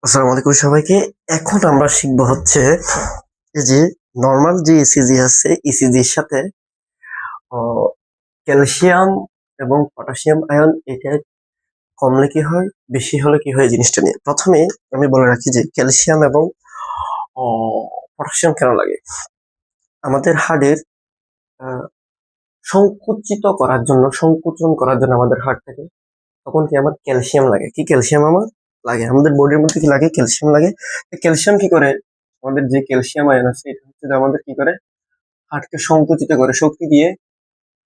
আসসালামু আলাইকুম সবাইকে। এখন আমরা শিখবো হচ্ছে এই যে নর্মাল যে ইসিজি আছে, ইসিজির সাথে ক্যালসিয়াম এবং পটাশিয়াম আয়ন এটা কমলে কি হয়, বেশি হলে কি হয়, এই জিনিসটা নিয়ে প্রথমে আমি বলে রাখি যে ক্যালসিয়াম এবং পটাশিয়াম কেন লাগে আমাদের হাড়ের সংকুচিত করার জন্য, সংকোচন করার জন্য আমাদের হাড়টাকে, তখন কি আমার ক্যালসিয়াম লাগে। কি ক্যালসিয়াম আমার লাগে, আমাদের বডির মধ্যে কি লাগে, ক্যালসিয়াম লাগে। ক্যালসিয়াম কি করে, আমাদের যে ক্যালসিয়াম আয়ন আছে এটা হচ্ছে যে আমাদের কি করে, হাড়কে সংকুচিত করে শক্তি দিয়ে।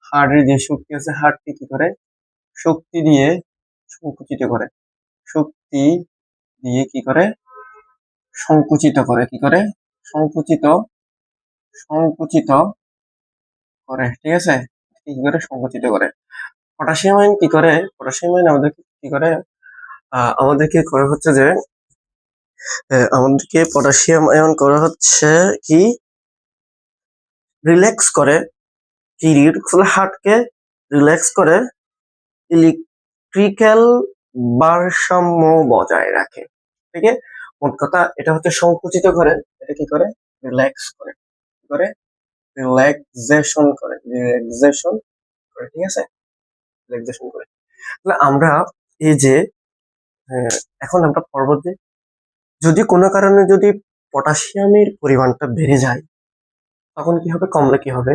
হাড়ের যে শক্তি আছে হাড়কে কি করে, শক্তি দিয়ে সংকুচিত করে, শক্তি দিয়ে কি করে, সংকুচিত করে, কি করে, সংকুচিত, সংকুচিত করে, ঠিক আছে, কি করে সংকুচিত করে। পটাশিয়াম আয়ন কি করে, পটাশিয়াম আয়ন আমাদেরকে কি করে, আমাদেরকে করে হচ্ছে যে আমাদেরকে পটাশিয়াম আয়ন করা হচ্ছে কি, রিল্যাক্স করে, কি রিল্যাক্স করে, হার্টকে রিল্যাক্স করে, ইলেকট্রিক্যাল ভারসাম্য বজায় রাখে। ঠিক আছে, মোট কথা এটা হচ্ছে সংকুচিত করে, এটা কি করে, রিল্যাক্স করে, কি করে, রিল্যাক্সেশন করে, রিল্যাক্সেশন করে, ঠিক আছে, রিল্যাক্সেশন করে। তাহলে আমরা এই যে আহ, এখন আমরা পরবর্তী, যদি কোনো কারণে যদি পটাশিয়ামের পরিমাণটা বেড়ে যায় তখন কি হবে, কমলে কি হবে,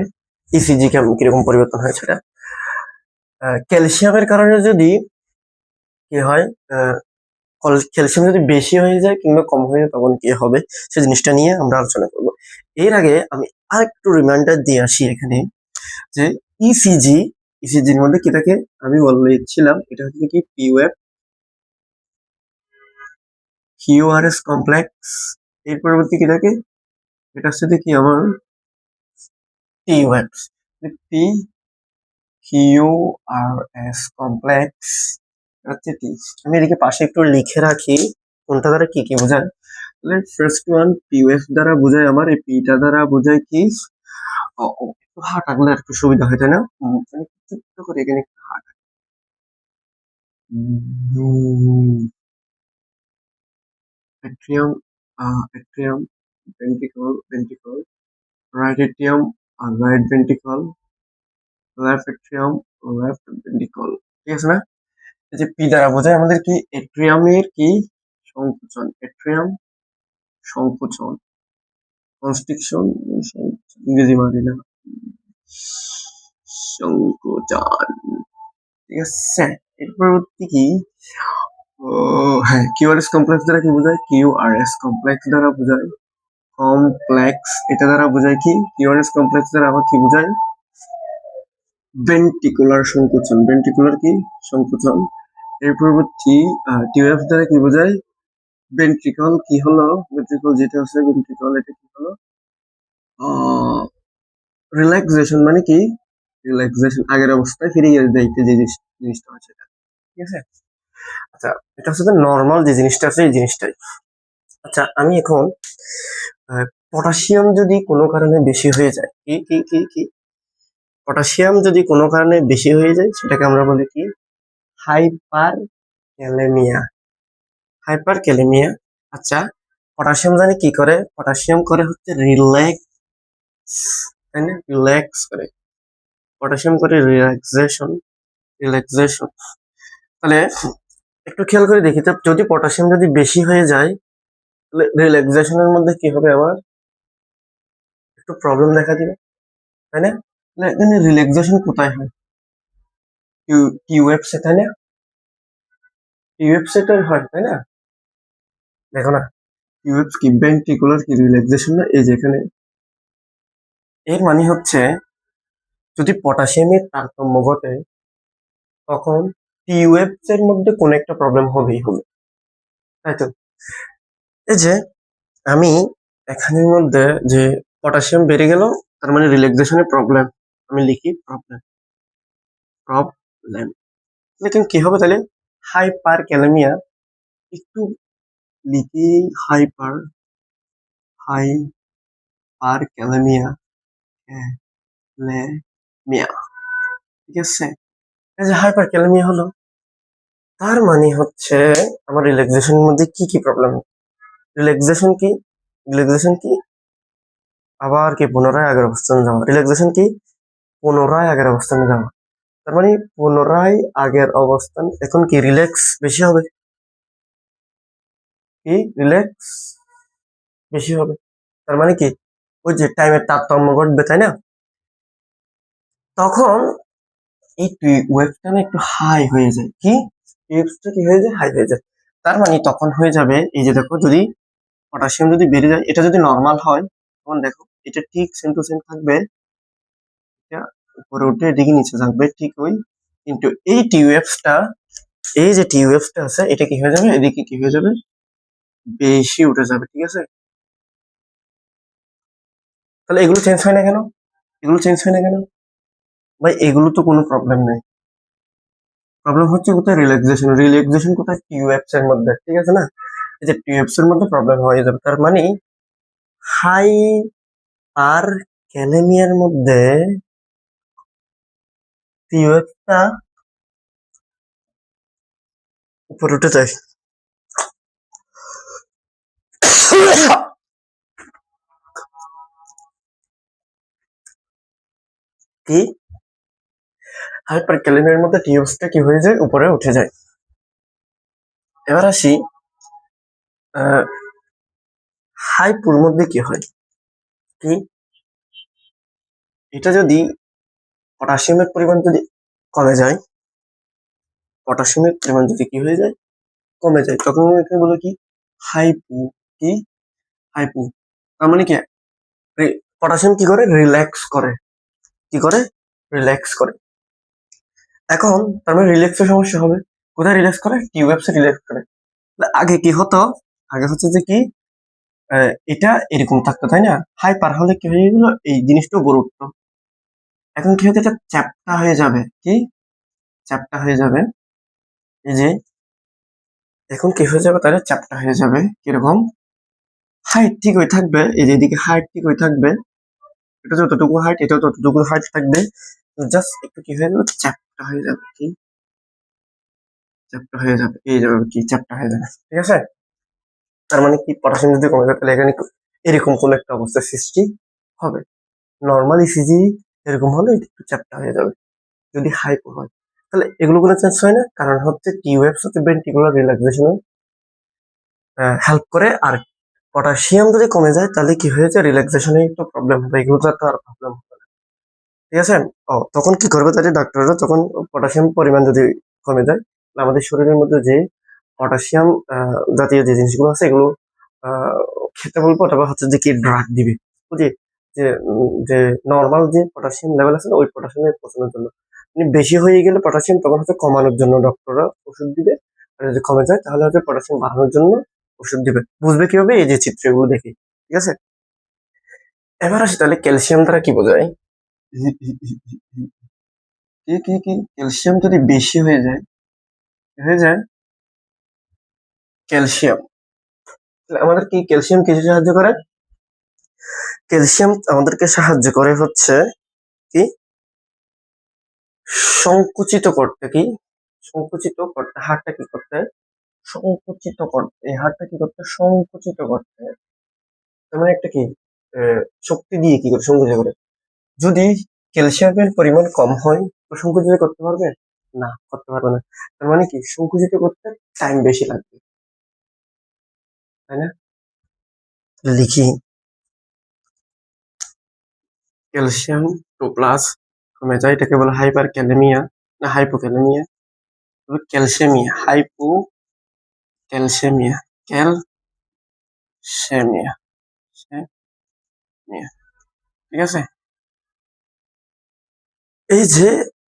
ইসিজি কিরকম পরিবর্তন হয় সেটা। ক্যালসিয়ামের কারণে যদি কি হয়, ক্যালসিয়াম যদি বেশি হয়ে যায় কিংবা কম হয়ে যায় তখন কি হবে, সেই জিনিসটা নিয়ে আমরা আলোচনা করব। এর আগে আমি আরেকটু রিমাইন্ডার দিয়ে আসি এখানে, যে ইসিজি, ইসিজির মধ্যে কি থাকে আমি বলেছিলাম, এটা হচ্ছে কি পিওএফ, কিউআরএস কমপ্লেক্স। এর পরবর্তী কি থাকে, এটা হচ্ছে কি আমার টিওএফ, পি কিউআরএস কমপ্লেক্স হচ্ছে টি। আমি এদিকে পাশে একটু লিখে রাখি কোনটা দ্বারা কি কি বোঝায়। ফার্স্ট ওয়ান পিওএফ দ্বারা বোঝায় আমার, এই পিটা দ্বারা বোঝায় কি, একটু হাঁটাগুলো একটু সুবিধা হয় তাই না, মানে ছোট্ট করে এখানে একটু হাঁটা, atrium, atrium, ventricle, ventricle, right atrium, right ventricle, left atrium, left ventricle, ঠিক আছে না। এই যে পি দ্বারা বোঝায় আমাদের কি, এট্রিয়ামের কি সংকোচন, এট্রিয়াম সংকোচন, কনস্ট্রিকশন, ইংরেজি মানি না, সংকোচন, ঠিক আছে। এর পরবর্তী কি, ও হ্যাঁ, কিউআরএস কমপ্লেক্স দ্বারা কি বোঝায়, কিউআরএস কমপ্লেক্স দ্বারা বোঝায় কমপ্লেক্স, এটা দ্বারা বোঝায় কি, কিউআরএস কমপ্লেক্স দ্বারা আবার কি বোঝায়, ভেন্ট্রিকুলার সংকোচন, ভেন্ট্রিকুলার কি সংকোচন। এর পরবর্তী টিউএফ দ্বারা কি বোঝায়, ভেন্ট্রিকল কি হলো, ভেন্ট্রিকল যেটা আছে ভেন্ট্রিকল, এটা কি হলো, রিল্যাক্সেশন, মানে কি, রিল্যাক্সেশন, আগের অবস্থায় ফিরে যাইতে যে জিনিসটা আছে এটা, ঠিক আছে। আচ্ছা, এটা হচ্ছে নর্মাল যে জিনিসটা আছে এই জিনিসটাই। আচ্ছা, আমি এখন পটাশিয়াম যদি কোনো কারণে বেশি হয়ে যায়, কি কি কি কি, পটাশিয়াম যদি কোনো কারণে বেশি হয়ে যায় সেটাকে আমরা বলি কি, হাইপার ক্যালেমিয়া, হাইপার ক্যালেমিয়া। আচ্ছা, পটাশিয়াম জানি কি করে, পটাশিয়াম করে হচ্ছে রিল্যাক্স, তাই না, রিল্যাক্স করে, পটাশিয়াম করে রিল্যাক্সেশন, রিল্যাক্সেশন। তাহলে একটু খেয়াল করে দেখি তো, যদি পটাশিয়াম যদি বেশি হয়ে যায় তাহলে রিল্যাক্সেশনের মধ্যে কি হবে, আমার একটু প্রবলেম দেখা দিবে, তাই না। তাহলে এখানে রিল্যাক্সেশন কোথায় হয়, টিউব তাই না, টিউব সেটার হয় তাই না, দেখো না, টিউব কি ভেন্ট্রিকুলার কি রিল্যাক্সেশন না, এই যে এখানে। এর মানে হচ্ছে যদি পটাশিয়ামের তারতম্য ঘটে তখন টিউবস এর মধ্যে কোনো একটা প্রবলেম হবেই হবে, তাই তো। এই যে আমি এখানের মধ্যে যে পটাশিয়াম বেড়ে গেল তার মানে রিল্যাক্সেশনের প্রবলেম, আমি লিখি প্রবলেম, প্রবলেম। লেকিন কি হবে তাহলে, হাইপার ক্যালেমিয়া, একটু লিখি, হাইপার, হাইপার ক্যালেমিয়া, ক্যালেমিয়া, ঠিক আছে। এই যে হাইপার ক্যালেমিয়া হলো, তার মানে হচ্ছে আমার রিল্যাক্সেশনের মধ্যে কি কি প্রবলেম, রিল্যাক্সেশন কি? রিল্যাক্সেশন কি? আবার কি পুনরায় আগের অবস্থানে যাওয়া। রিল্যাক্সেশন কি? পুনরায় আগের অবস্থানে যাওয়া। তার মানে পুনরায় আগের অবস্থান, এখন কি রিল্যাক্স বেশি হবে? কি রিল্যাক্স বেশি হবে। তার মানে কি ওই যে টাইমের তারতম্য ঘটবে, তাই না? তখন এই ওয়েভটা না একটু হাই হয়ে যায়। কি ওয়েভটা কি হয়ে যায়? হাই হয়ে যায়। তার মানে তখন হয়ে যাবে, এই যে দেখো, যদি পটাশিয়াম যদি বেড়ে যায়, এটা যদি নর্মাল হয়, তখন দেখো এটা ঠিক সেম টু সেম থাকবে, এটা উপরে উঠে এদিকে নিচে থাকবে ঠিক ওই, কিন্তু এই টিউএফটা, এই যে টিউএফটা আছে, এটা কি হয়ে যাবে? এদিকে কি হয়ে যাবে? বেশি উঠে যাবে, ঠিক আছে? তাহলে এগুলো চেঞ্জ হয় না কেন? এগুলো চেঞ্জ হয় না কেন? ভাই এগুলো তো কোনো প্রবলেম নেই। প্রবলেম হচ্ছে কোথায়? রিল্যাক্সেশন। রিল্যাক্সেশন কোথায়? টিউএফস এর মধ্যে, ঠিক আছে না? এই যে টিউএফস এর মধ্যে প্রবলেম হয়ে যাবে। তার মানে হাই আর ক্যালেমিয়ার মধ্যে টিউএফটা উপরে উঠে যায়। কি হাইপার ক্যালেমিয়ার মধ্যে টিউবসটা কি হয়ে যায়? উপরে উঠে যায়। এবার আসি হাইপুর মধ্যে কি হয়? কি এটা যদি পটাশিয়ামের পরিমাণ যদি কমে যায়, পটাশিয়ামের পরিমাণ যদি কি হয়ে যায়? কমে যায়, তখন এখানে বলে কি? হাইপু। কি হাইপু? তার মানে কি পটাশিয়াম কি করে? রিল্যাক্স করে। কি করে? রিল্যাক্স করে। এখন তার মানে রিল্যাক্সের সমস্যা হবে। কোথায় রিল্যাক্স করে? টিউবস রিল্যাক্স করে। আগে কি হতো? আগে হচ্ছে যে কি এটা এরকম থাকতো, তাই না? হাইপার হলে কি হয়ে গেল? এই জিনিসটাও গড়ে উঠতো। এখন কি হচ্ছে? এটা চ্যাপ্টা হয়ে যাবে। কি চ্যাপ্টা হয়ে যাবে? এই যে এখন কি হয়ে যাবে? তাহলে চ্যাপ্টা হয়ে যাবে। কিরকম? হাইট ঠিক হয়ে থাকবে, এই যে এদিকে হাইট ঠিক হয়ে থাকবে, এটা যতটুকু হাইট, এটা ততটুকু হাইট থাকবে, জাস্ট একটু কি হয়ে যাবে? চ্যাপ্টা হয়ে যাবে। কি চ্যাপ্টা হয়ে যাবে, এই যাবে কি চ্যাপ্টা হয়ে যাবে, ঠিক আছে? তার মানে কি পটাশিয়াম যদি কমে যায়, তাহলে এখানে এরকম কোন একটা অবস্থার সৃষ্টি হবে। নর্মাল ইসিজি এরকম হলে এটা একটু চ্যাপ্টা হয়ে যাবে যদি হাইপো হয়। তাহলে এগুলো কোনো চেঞ্জ হয় না, কারণ হচ্ছে টিউবস হচ্ছে ভেন্ট্রিকুলার রিল্যাক্সেশনে হেল্প করে। আর পটাশিয়াম যদি কমে যায়, তাহলে কি হয়েছে? রিল্যাক্সেশনে একটু প্রবলেম হবে, এগুলো তো আর প্রবলেম হবে না, ঠিক আছে? তখন কি করবে তাহলে ডাক্তাররা? তখন পটাশিয়াম পরিমাণ যদি কমে যায়, তাহলে আমাদের শরীরের মধ্যে যে পটাশিয়াম জাতীয় যে জিনিসগুলো আছে, এগুলো আহ, খেতে বলবো, অথবা হচ্ছে যে কি ড্রাগ দিবে, বুঝি? যে নর্মাল যে পটাশিয়াম লেভেল আছে না, ওই পটাশিয়ামের পৌঁছানোর জন্য, মানে বেশি হয়ে গেলে পটাশিয়াম, তখন হচ্ছে কমানোর জন্য ডক্টররা ওষুধ দিবে। আর যদি কমে যায়, তাহলে হচ্ছে পটাশিয়াম বাড়ানোর জন্য ওষুধ দিবে। বুঝবে কিভাবে? এই যে চিত্রগুলো দেখি, ঠিক আছে? এবার আসি তাহলে ক্যালসিয়াম দ্বারা কি বোঝায়? কি ক্যালসিয়াম যদি বেশি হয়ে যায় ক্যালসিয়াম, তাহলে আমাদের কি ক্যালসিয়াম কিসে সাহায্য করে? ক্যালসিয়াম আমাদেরকে সাহায্য করে হচ্ছে কি সংকুচিত করতে। কি সংকুচিত করতে? হাড়টা কি করতে? সংকুচিত করতে। এই হাড়টা কি করতে? সংকুচিত করতে। তার মানে একটা কি শক্তি দিয়ে কি করে সংকুচিত করে। যদি ক্যালসিয়ামের পরিমাণ কম হয়, তো সংকুচিত করতে পারবে না, করতে পারবে না। তার মানে কি সংকুচিত করতে টাইম বেশি লাগবে, তাই না? লিখি ক্যালসিয়াম টু প্লাস কমে যায়, এটাকে বলে হাইপার ক্যালেমিয়া, না হাইপোক্যালেমিয়া, তবে calcaemia, hypo calcaemia, calcaemia, calcaemia, ঠিক আছে? এই যে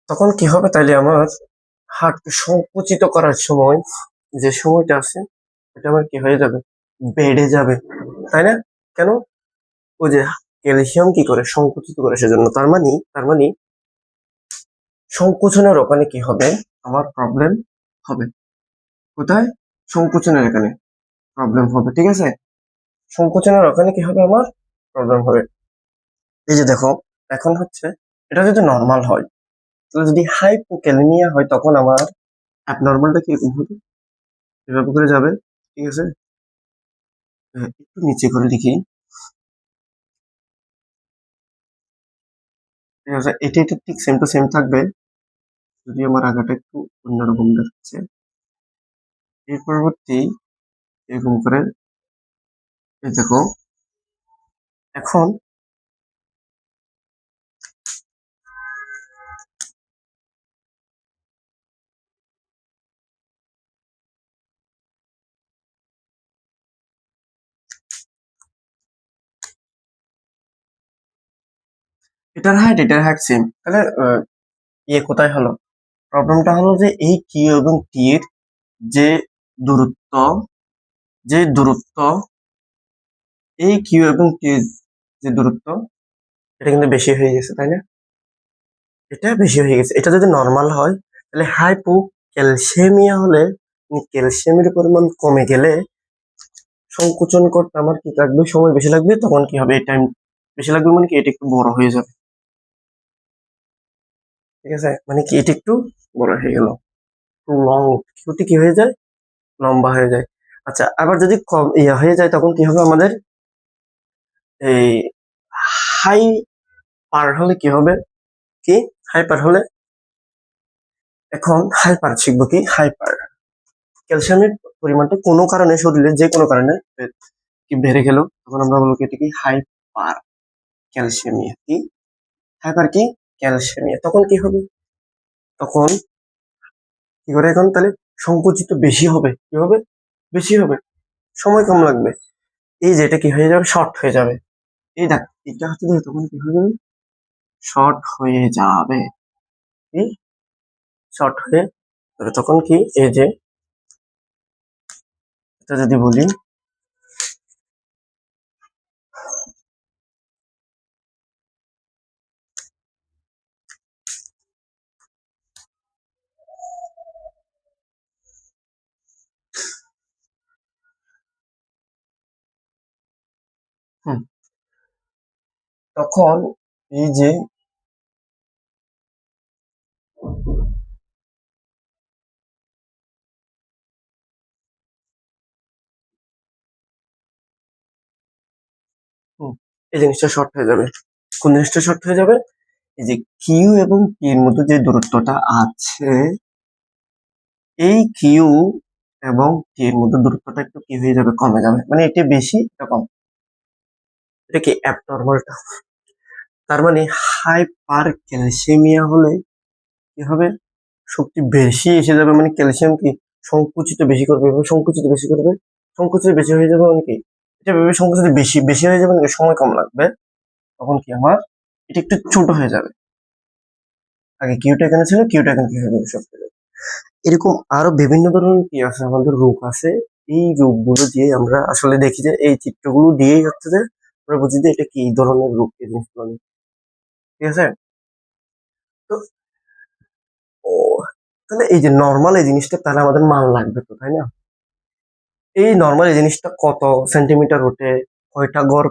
তখন কি হবে তাইলে? আমার হার্টকে সংকুচিত করার সময় যে সময়টা আছে, এটা আমার কি হয়ে যাবে? বেড়ে যাবে, তাই না? কেন? ওই যে ক্যালসিয়াম কি করে? সংকুচিত করে, সেজন্য। তার মানে সংকোচনের ওখানে কি হবে? আমার প্রবলেম হবে। কোথায়? সংকোচনের এখানে প্রবলেম হবে, ঠিক আছে? সংকোচনের ওখানে কি হবে? আমার প্রবলেম হবে। এই যে দেখো, এখন হচ্ছে এটা যদি নর্মাল হয়, তাহলে যদি হাইপোক্যালেমিয়া হয়, তখন আমার অ্যাবনর্মালটা কিরকম হবে? এভাবে করে যাবে, ঠিক আছে? একটু নিচে করে লিখি। ঠিক আছে, এটা এটা ঠিক সেম টু সেম থাকবে, যদি আমার আগাটা একটু অন্যরকম দেখাচ্ছে। এর পরবর্তী এরকম করে, এই দেখো এখন এটার হাইট সেম, তাহলে ইয়ে কোথায় হলো, প্রবলেমটা হলো যে এই কিউ এবং টি এর যে দূরত্ব, যে দূরত্ব এই কিউ এবং টি এর যে দূরত্ব, এটা কিন্তু বেশি হয়ে গেছে, তাই না? এটা বেশি হয়ে গেছে। এটা যদি নর্মাল হয় তাহলে হাইপো ক্যালসিয়ামিয়া হলে, ক্যালসিয়ামের পরিমাণ কমে গেলে সংকোচন করতে আমার কি লাগবে, সময় বেশি লাগবে, তখন কি হবে, এই টাইম বেশি লাগবে মানে কি এটা একটু বড় হয়ে যাবে। ঠিক আছে, মানে কি এটা একটু বড় হয়ে গেল, লং, কিউটি কি হয়ে যায়, লম্বা হয়ে যায়। আচ্ছা, আবার যদি কম ইয়া হয়ে যায় তখন কি হবে আমাদের, এই হাই পার হলে কি হবে, কি হাই পার হলে, এখন হাই পার শিখবো, কি হাই পার ক্যালসিয়ামের পরিমাণটা কোনো কারণে শরীরে যে কোনো কারণে কি বেড়ে গেল, তখন আমরা বলবো কি এটা কি হাইপার ক্যালসিয়ামিয়া, কি হাইপার কি ক্যালসিয়ামিয়া। তখন কি হবে, তখন কি করে, এখন তাহলে সংকুচিত বেশি হবে, কি হবে, বেশি হবে, সময় কম লাগবে, এই যেটা কি হয়ে যাবে, শর্ট হয়ে যাবে। এই দেখ, এটা হচ্ছে যে তখন কি হয়ে যাবে, শর্ট হয়ে যাবে, কি শর্ট হয়ে যাবে, তখন কি এই যে এটা যদি বলি, হুম, তখন এই যে হুম, এই জিনিসটা শর্ট হয়ে যাবে, কোন জিনিসটা শর্ট হয়ে যাবে, এই যে কিউ এবং টি এর মধ্যে যে দূরত্বটা আছে, এই কিউ এবং টি এর মধ্যে দূরত্বটা একটু কি হয়ে যাবে, কমে যাবে, মানে এটা বেশি এটা কম, এটা কি অ্যাবনর্মালটা। তার মানে হাইপার ক্যালসিয়ামিয়া হলে কি হবে, শক্তি বেশি এসে যাবে, মানে ক্যালসিয়াম কি সংকুচিত বেশি করবে এবং সংকুচিত বেশি করবে, সংকুচিত বেশি হয়ে যাবে মানে কি, এটা ভেবে সংকুচিত বেশি বেশি হয়ে যাবে মানে কি, সময় কম লাগবে, তখন কি আমার এটা একটু ছোট হয়ে যাবে, আগে কিউটা এখানে ছিল, কিউটা এখানে কি হয়ে যাবে, সব হয়ে যাবে। এরকম আরো বিভিন্ন ধরনের কি আছে, আমাদের রোগ আছে, এই রোগগুলো দিয়ে আমরা আসলে দেখি যে এই চিত্রগুলো দিয়েই হচ্ছে যে আমরা বুঝি যে এটা কি ধরনের রোগ, এই জিনিসগুলো নিয়ে। ঠিক আছে, তো ও, তাহলে এই যে নর্মাল এই জিনিসটা তাহলে আমাদের মান লাগবে তো, তাই না? এই নর্মাল এই জিনিসটা কত সেন্টিমিটার ওঠে, কয়টা গড়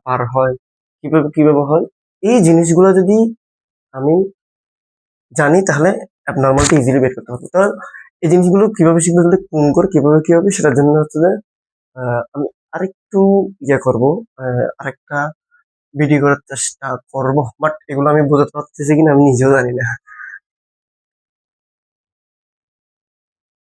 পার হয়, কিভাবে কিভাবে হয়, এই জিনিসগুলো যদি আমি জানি তাহলে অ্যাবনর্মালটা ইজিলি বের করতে হবে। তো এই জিনিসগুলো কিভাবে শিখবো, তাহলে কোন করে কিভাবে কি হবে সেটার জন্য হচ্ছে যে আমি আরেকটু ইয়ে করবো, আরেকটা ভিডিও করার চেষ্টা করব, বাট এগুলো আমি বোঝাতে পারতেছি কিনা আমি নিজেও জানি না।